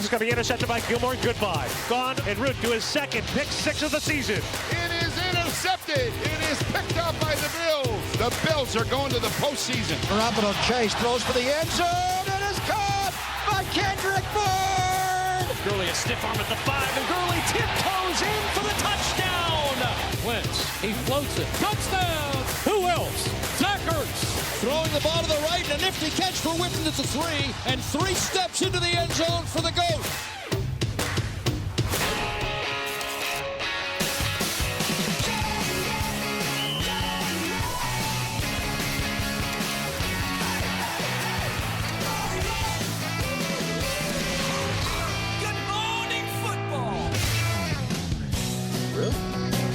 pass is going to be intercepted by Gilmore. Goodbye. Gone en route to his second pick six of the season. It is intercepted. It is picked up by the Bills. The Bills are going to the postseason. Phenomenal chase, throws for the end zone. It is caught by Kendrick Bourne. Gurley a stiff arm at the 5, and Gurley tiptoes in for the touchdown. Wentz, he floats it. Touchdown. Who else? Zach Ertz. Throwing the ball to the right, and a nifty catch for Whitten. It's a 3, and 3 steps into the end zone for the GOAT.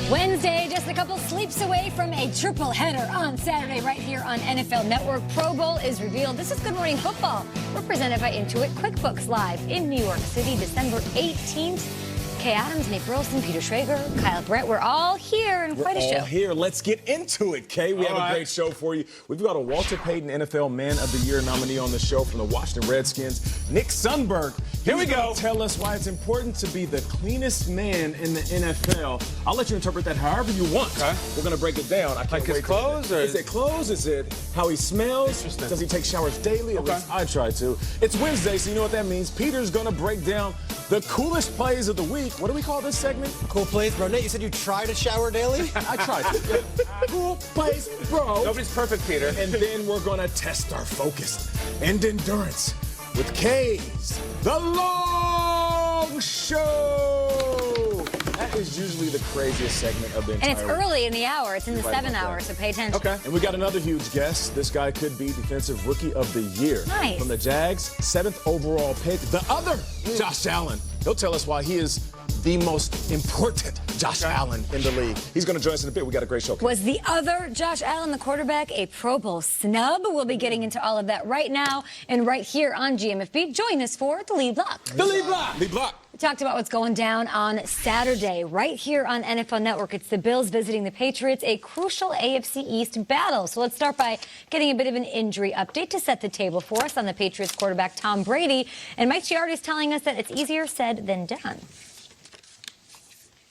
Wednesday, just a couple sleeps away from a triple header on Saturday right here on NFL Network. Pro Bowl is revealed. This is Good Morning Football. We're presented by Intuit QuickBooks Live in New York City, December 18th. Kay Adams, Nate Burleson, Peter Schrager, Kyle Brett. We're all here and quite a show. We're all here. Let's get into it, Kay. We have a great show for you. We've got a Walter Payton NFL Man of the Year nominee on the show from the Washington Redskins, Nick Sundberg. Here we go. Tell us why it's important to be the cleanest man in the NFL. I'll let you interpret that however you want. Okay. We're going to break it down. I can't like wait his clothes? Or is it clothes? Is it how he smells? Does he take showers daily? Okay. At least I try to. It's Wednesday, so you know what that means. Peter's going to break down the coolest plays of the week. What do we call this segment? Cool plays, bro. Nate, you said you try to shower daily? I try to. Cool plays, bro. Nobody's perfect, Peter. And then we're going to test our focus and endurance with K's The Long Show. That is usually the craziest segment of the entire And it's early in the hour. It's in the 7 hour, so pay attention. Okay. And we got another huge guest. This guy could be Defensive Rookie of the Year. Nice. From the Jags, 7th overall pick. The other Josh Allen. He'll tell us why he is the most important Josh Allen in the league. He's going to join us in a bit. We got a great show. Was the other Josh Allen, the quarterback, a Pro Bowl snub? We'll be getting into all of that right now and right here on GMFB. Join us for the lead block. The lead block. Lead block. We talked about what's going down on Saturday right here on NFL Network. It's the Bills visiting the Patriots, a crucial AFC East battle. So let's start by getting a bit of an injury update to set the table for us on the Patriots quarterback Tom Brady. And Mike Giardi is telling us that it's easier said than done.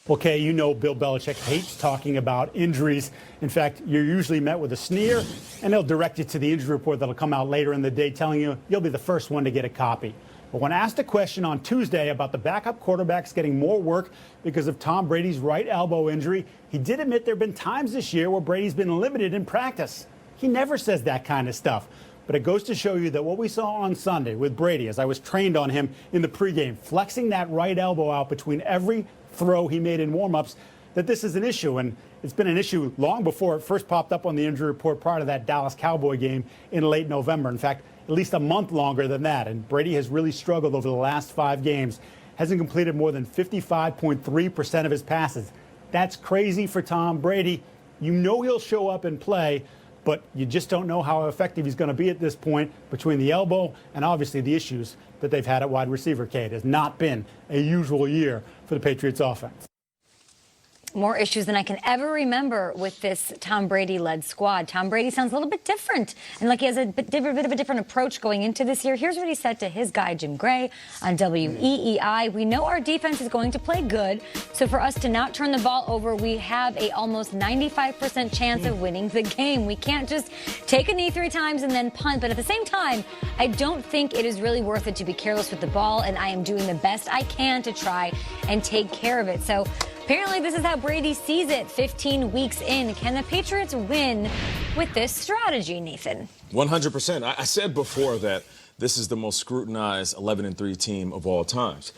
Okay, you know Bill Belichick hates talking about injuries. In fact, you're usually met with a sneer, and they'll direct you to the injury report that'll come out later in the day telling you you'll be the first one to get a copy. But when asked a question on Tuesday about the backup quarterbacks getting more work because of Tom Brady's right elbow injury, he did admit there have been times this year where Brady's been limited in practice. He never says that kind of stuff. But it goes to show you that what we saw on Sunday with Brady, as I was trained on him in the pregame, flexing that right elbow out between every throw he made in warm-ups, that this is an issue. And it's been an issue long before it first popped up on the injury report prior to that Dallas Cowboy game in late November. In fact, at least a month longer than that. And Brady has really struggled over the last 5 games. Hasn't completed more than 55.3% of his passes. That's crazy for Tom Brady. You know he'll show up and play, but you just don't know how effective he's going to be at this point between the elbow and obviously the issues that they've had at wide receiver. Kate, it has not been a usual year for the Patriots offense. More issues than I can ever remember with this Tom Brady-led squad. Tom Brady sounds a little bit different, and like he has a bit of a different approach going into this year. Here's what he said to his guy, Jim Gray, on WEEI. We know our defense is going to play good, so for us to not turn the ball over, we have a almost 95% chance of winning the game. We can't just take a knee 3 times and then punt, but at the same time, I don't think it is really worth it to be careless with the ball, and I am doing the best I can to try and take care of it. So apparently this is how Brady sees it 15 weeks in. Can the Patriots win with this strategy, Nathan? 100%. I said before that this is the most scrutinized 11-3 team of all times.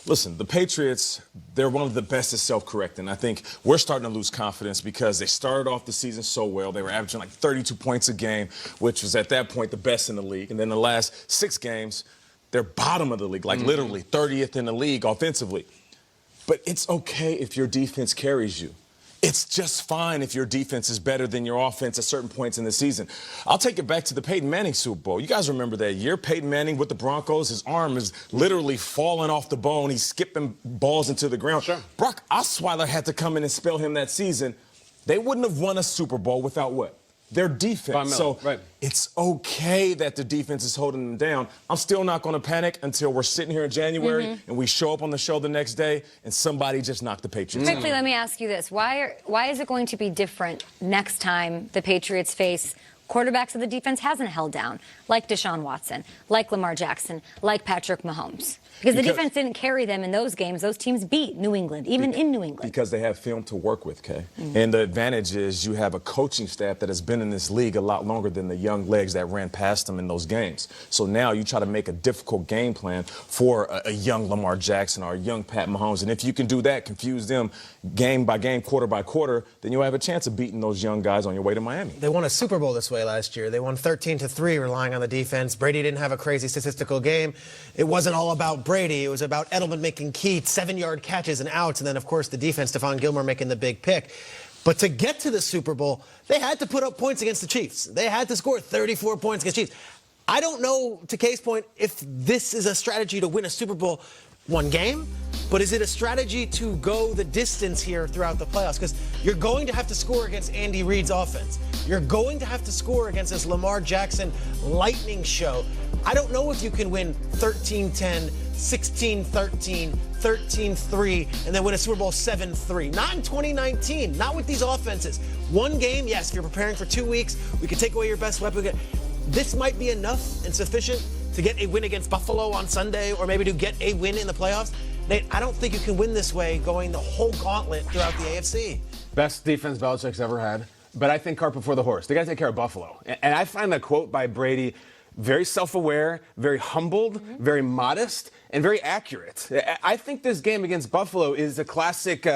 Listen, the Patriots, they're one of the best at self-correcting. I think we're starting to lose confidence because they started off the season so well. They were averaging like 32 points a game, which was at that point the best in the league. And then the last 6 games, they're bottom of the league, like literally 30th in the league offensively. But it's okay if your defense carries you. It's just fine if your defense is better than your offense at certain points in the season. I'll take it back to the Peyton Manning Super Bowl. You guys remember that year? Peyton Manning with the Broncos, his arm is literally falling off the bone. He's skipping balls into the ground. Sure. Brock Osweiler had to come in and spell him that season. They wouldn't have won a Super Bowl without what? their defense. So it's okay that the defense is holding them down. I'm still not going to panic until we're sitting here in January and we show up on the show the next day and somebody just knocked the Patriots. Quickly, let me ask you this. Why is it going to be different next time the Patriots face quarterbacks that the defense hasn't held down, like Deshaun Watson, like Lamar Jackson, like Patrick Mahomes? Because the defense didn't carry them in those games. Those teams beat New England, even in New England. Because they have film to work with, Kay. And the advantage is you have a coaching staff that has been in this league a lot longer than the young legs that ran past them in those games. So now you try to make a difficult game plan for a young Lamar Jackson or a young Pat Mahomes. And if you can do that, confuse them game by game, quarter by quarter, then you'll have a chance of beating those young guys on your way to Miami. They won a Super Bowl this way last year. They won 13-3 relying on the defense. Brady didn't have a crazy statistical game. It wasn't all about Brady. It was about Edelman making key 7-yard catches and outs, and then, of course, the defense, Stephon Gilmore making the big pick. But to get to the Super Bowl, they had to put up points against the Chiefs. They had to score 34 points against the Chiefs. I don't know, to Kay's point, if this is a strategy to win a Super Bowl one game, but is it a strategy to go the distance here throughout the playoffs? Because you're going to have to score against Andy Reid's offense. You're going to have to score against this Lamar Jackson lightning show. I don't know if you can win 13-10, 16-13, 13-3, and then win a Super Bowl 7-3. Not in 2019, not with these offenses. One game, yes, if you're preparing for 2 weeks, we could take away your best weapon. This might be enough and sufficient to get a win against Buffalo on Sunday, or maybe to get a win in the playoffs. Nate, I don't think you can win this way going the whole gauntlet throughout the AFC. Best defense Belichick's ever had. But I think cart before the horse. They got to take care of Buffalo. And I find that quote by Brady very self-aware, very humbled, very modest, and very accurate. I think this game against Buffalo is a classic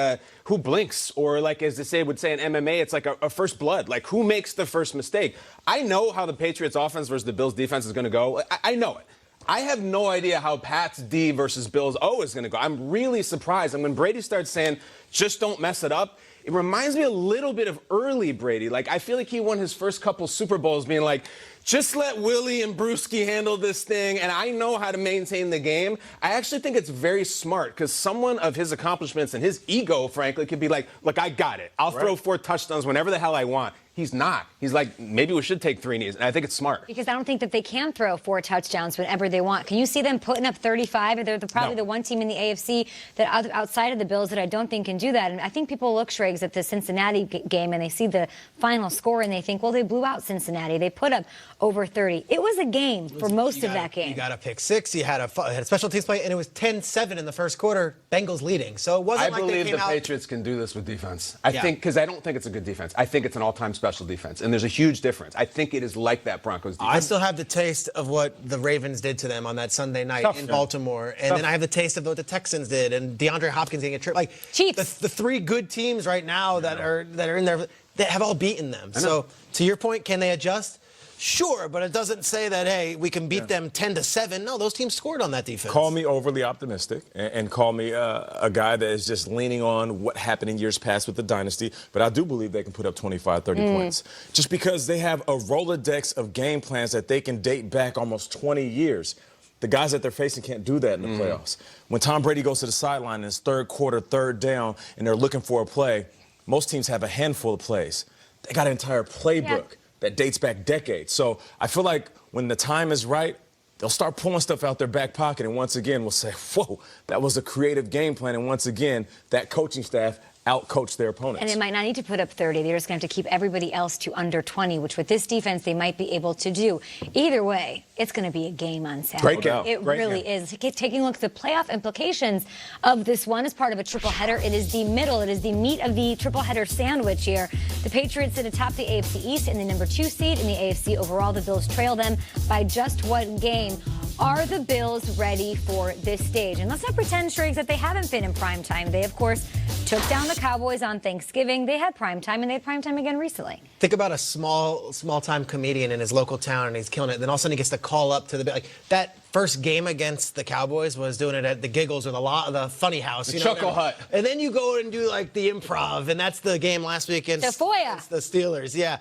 who blinks, or like as they would say in MMA, it's like a first blood. Like, who makes the first mistake? I know how the Patriots offense versus the Bills defense is going to go. I know it. I have no idea how Pat's D versus Bills O is going to go. I'm really surprised. And when Brady starts saying, just don't mess it up, it reminds me a little bit of early Brady. Like, I feel like he won his first couple Super Bowls being like, just let Willie and Brewski handle this thing, and I know how to maintain the game. I actually think it's very smart, because someone of his accomplishments and his ego, frankly, could be like, look, I got it. I'll throw 4 touchdowns whenever the hell I want. He's not. He's like, maybe we should take 3 knees, and I think it's smart. Because I don't think that they can throw 4 touchdowns whenever they want. Can you see them putting up 35? They're probably the one team in the AFC that outside of the Bills that I don't think can do that. And I think people look, Schrags, at the Cincinnati game, and they see the final score, and they think, well, they blew out Cincinnati. They put up over 30. It was a game for most of that game. You got a pick 6. You had a special teams play, and it was 10-7 in the first quarter. Bengals leading. So it wasn't like they came out. I believe the Patriots can do this with defense. I think, because I don't think it's a good defense. I think it's an all-time special defense, and there's a huge difference. I think it is like that Broncos defense. I still have the taste of what the Ravens did to them on that Sunday night in Baltimore, and then I have the taste of what the Texans did, and DeAndre Hopkins getting a trip. Like, Chiefs. The 3 good teams right now that are in there, they have all beaten them. So to your point, can they adjust? Sure, but it doesn't say that, hey, we can beat them 10-7. No, those teams scored on that defense. Call me overly optimistic, and call me a guy that is just leaning on what happened in years past with the dynasty, but I do believe they can put up 25, 30 points. Just because they have a Rolodex of game plans that they can date back almost 20 years. The guys that they're facing can't do that in the playoffs. When Tom Brady goes to the sideline in his third quarter, third down, and they're looking for a play, most teams have a handful of plays. They got an entire playbook that dates back decades. So I feel like when the time is right, they'll start pulling stuff out their back pocket, and once again, we'll say, whoa, that was a creative game plan, and once again, that coaching staff outcoach their opponents. And they might not need to put up 30. They're just going to have to keep everybody else to under 20, which with this defense they might be able to do. Either way, it's going to be a game on Saturday. Great game. It really is. Taking a look at the playoff implications of this one as part of a triple header, it is the middle, it is the meat of the triple header sandwich here. The Patriots sit atop the AFC East in the number 2 seed in the AFC overall. The Bills trail them by just 1 game. Are the Bills ready for this stage? And let's not pretend, Striggs, that they haven't been in prime time. They, of course, took down the Cowboys on Thanksgiving. They had prime time, and they had prime time again recently. Think about a small-time comedian in his local town, and he's killing it. Then all of a sudden he gets to call up to the like that first game against the Cowboys was doing it at the Giggles or the Funny House, the Chuckle Hut. And then you go and do like the Improv, and that's the game last week against the Steelers. Yeah,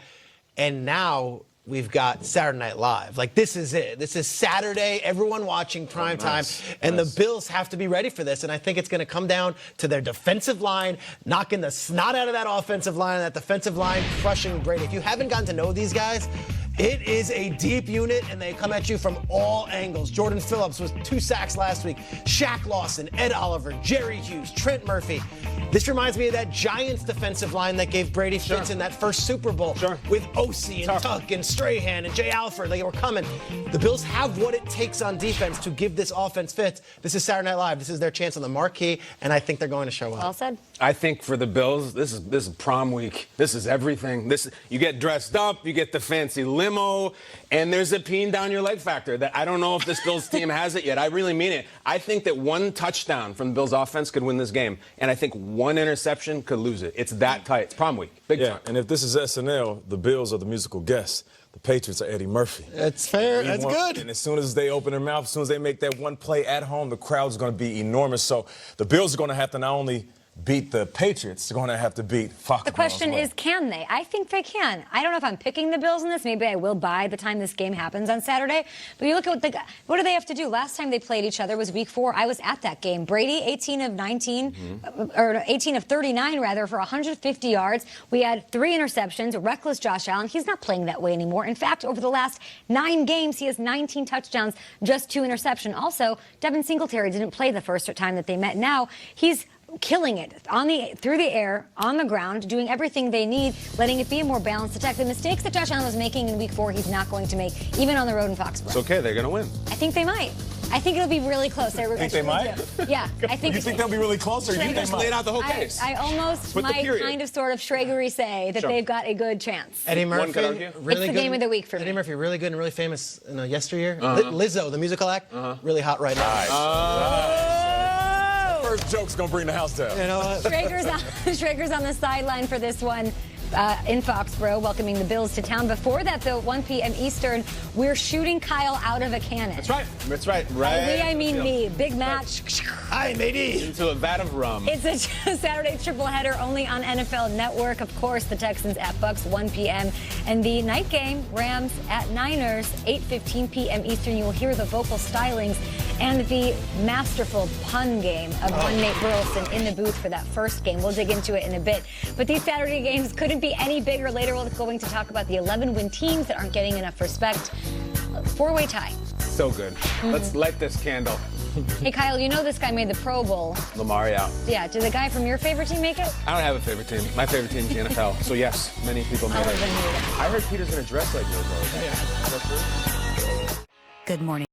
and now we've got Saturday Night Live. Like, this is it. This is Saturday, everyone watching prime time, and the Bills have to be ready for this. And I think it's going to come down to their defensive line, knocking the snot out of that offensive line, and that defensive line crushing Brady. If you haven't gotten to know these guys, it is a deep unit, and they come at you from all angles. Jordan Phillips was 2 sacks last week. Shaq Lawson, Ed Oliver, Jerry Hughes, Trent Murphy. This reminds me of that Giants defensive line that gave Brady fits in that first Super Bowl with Ossie and Tuck and Strahan and Jay Alford. They were coming. The Bills have what it takes on defense to give this offense fits. This is Saturday Night Live. This is their chance on the marquee, and I think they're going to show up. Well said. I think for the Bills, this is prom week. This is everything. You get dressed up, you get the fancy limo, and there's a peeing down your leg factor that I don't know if this Bills team has it yet. I really mean it. I think that one touchdown from the Bills offense could win this game, and I think one interception could lose it. It's that tight. It's prom week. Big time. And if this is SNL, the Bills are the musical guests. The Patriots are Eddie Murphy. That's fair. That's good. And as soon as they open their mouth, as soon as they make that one play at home, the crowd's going to be enormous. So the Bills are going to have to not only beat the Patriots, they're going to have to beat Fox. The question is, can they? I think they can. I don't know if I'm picking the Bills in this. Maybe I will by the time this game happens on Saturday. But you look at what do they have to do? Last time they played each other was Week 4. I was at that game. Brady, 18 of 19, or 18 of 39 rather, for 150 yards. We had 3 interceptions. Reckless Josh Allen. He's not playing that way anymore. In fact, over the last 9 games, he has 19 touchdowns, just 2 interceptions. Also, Devin Singletary didn't play the first time that they met. Now he's killing it through the air, on the ground, doing everything they need, letting it be a more balanced attack. The mistakes that Josh Allen was making in Week 4, he's not going to make, even on the road in Foxborough. It's okay. They're going to win. I think they might. I think it'll be really close. You think they might? Yeah, I think. You think they'll be really close, or you think they might? Laid out the whole case. I almost might kind of sort of Schragery say that they've got a good chance. Eddie Murphy, really it's the good. game of the week for me. Eddie Murphy, really good and really famous in yesteryear. Lizzo, the musical act, really hot right now. First joke's gonna bring the house down. You know what? Schrager's on the sideline for this one. In Foxborough, welcoming the Bills to town. Before that, though, 1 p.m. Eastern, we're shooting Kyle out of a cannon. That's right. That's right. By we, I mean me. Big match. Hi, matey. Into a vat of rum. It's a Saturday triple header only on NFL Network. Of course, the Texans at Bucks, 1 p.m. And the night game, Rams at Niners, 8:15 p.m. Eastern. You will hear the vocal stylings and the masterful pun game of one Nate Burleson in the booth for that first game. We'll dig into it in a bit. But these Saturday games couldn't be any bigger. Later, we're going to talk about the 11-win teams that aren't getting enough respect. 4-way tie. So good. Let's light this candle. Hey, Kyle, you know this guy made the Pro Bowl. Lamar out. Yeah, did the guy from your favorite team make it? I don't have a favorite team. My favorite team is the NFL. So, yes, many people made it. I heard Peter's going to dress like yours all the time. Good morning.